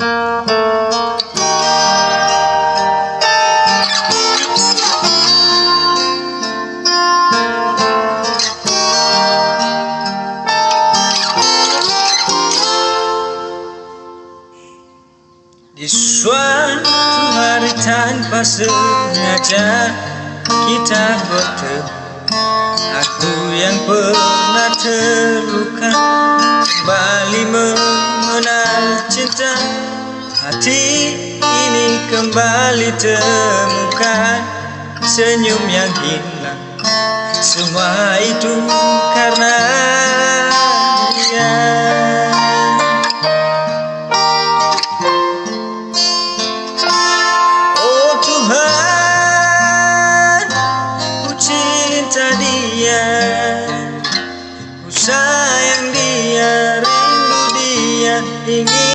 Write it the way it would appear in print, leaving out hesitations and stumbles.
Di suatu hari tanpa sengaja kita bertemu. Aku yang pernah terluka kembali mengenal cinta. Hati ini kembali temukan senyum yang hilang. Semua itu karena dia.